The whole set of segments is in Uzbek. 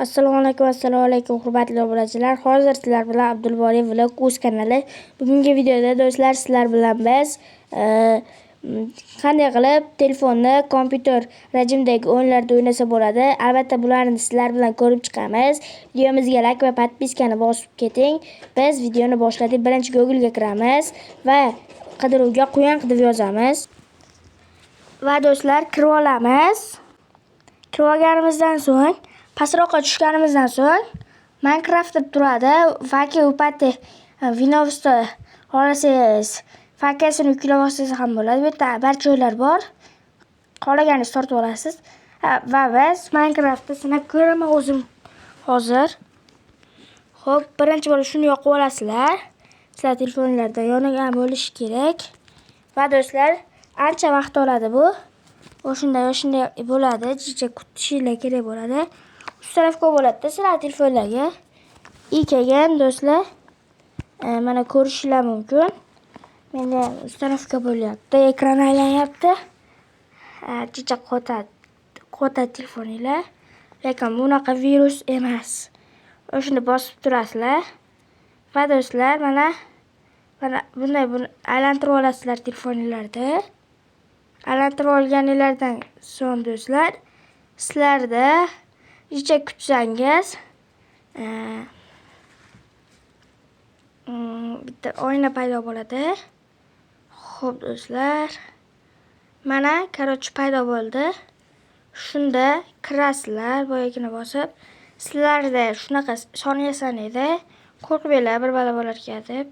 Assalomu alaykum hurmatli obunachilar. Hozir sizlar bilan Abdulboriy vlog o'z kanali. Bugungi videoda do'stlar sizlar bilan biz qanday qilib telefonni kompyuter rejimdagi o'yinlarda o'ynasa bo'ladi. Albatta bularni sizlar bilan ko'rib chiqamiz. Videomizga like va podpiskani bosib keting. Biz videoni boshladik. Birinchi Google ga kiramiz va qidiruvga quyon deb yozamiz. Va do'stlar kirib olamiz. Kirib olganimizdan so'ng pastroqqa tushganimizdan so'ng Minecraft deb turadi. Fake upati Windows'da xohlasangiz fakasini yuklab olsangiz ham bo'ladi. Bu yerda barcha o'yinlar bor. Xohlaganingizni tortib olasiz. Va biz Minecraftda sinab ko'raman o'zim hozir. Xo'p, birinchi bo'lib shuni yoqib olasizlar. Sizlar telefonlarda yonigan bo'lishi kerak. Va do'stlar, ancha vaqt oladi bu. O'shunday bo'ladi. Jicha kutishinglar kerak bo'ladi. Uch tarafga bo'ladi sizlar telefonlarga. Kelgan do'stlar, mana ko'rishinglar mumkin. Menda uch tarafga bo'lyapti. Ekran aylanyapti. Jicha qotadi telefoninglar. Lekin bunaqa virus emas. O'shuni bosib turasizlar. Va do'stlar, mana bunday aylantirib olasizlar telefoninglarda. Aylantirib olganinglardan so'ng do'stlar, sizlarda jicha kutsangiz bitta oyna paydo bo'ladi. Xo'p do'stlar, mana qarochi paydo bo'ldi. Shunda kirasizlar, boyagini bosib. Sizlarda shunaqa soniya sanaydi. Qo'rqmanglar, bir balo bo'lar ekan deb.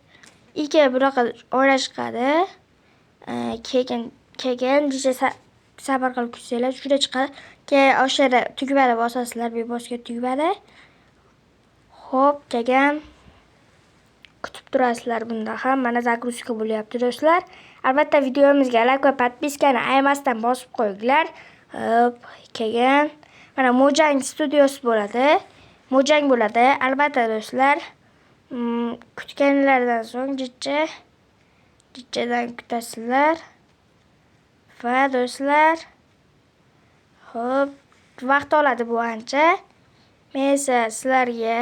Bunaqa oyna chiqadi. Keyin jicha sabr qilib kutsanglar, shunda chiqadi. Keyin o'sha yerda tugmani bosasizlar, bosgan tugmani. Xo'p, keyin kutib turasizlar bunda ham. Mana загрузка bo'lyapti do'stlar. Albatta videomizga like va podpiskani aymasdan bosib qo'yinglar. Hop, keyin mana Mojang Studios bo'ladi. Mojang bo'ladi. Albatta do'stlar, kutganlardan so'ng jichadan kutasizlar. Va do'stlar, hop, vaqt oladi bu ancha. Men esa sizlarga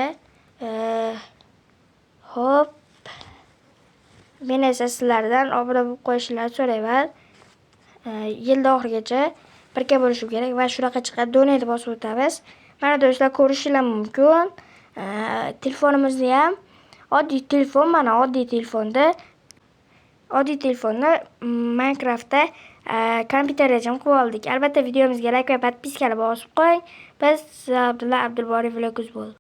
sizlardan obuna bo'lib qo'yishingizni so'rayman. Yil oxirigacha birga bo'lishim kerak va shunaqa chiqadi. Donate bosib o'tamiz. Mana do'stlar, ko'rishingiz mumkin. Telefonimizni ham oddiy telefon, mana oddiy telefonni Minecraftda kompyuter rejim qilib oldik. Albatta videomizga like va podpiskani bosib qo'ying. Biz Abdulboriy vlog bo'ldi.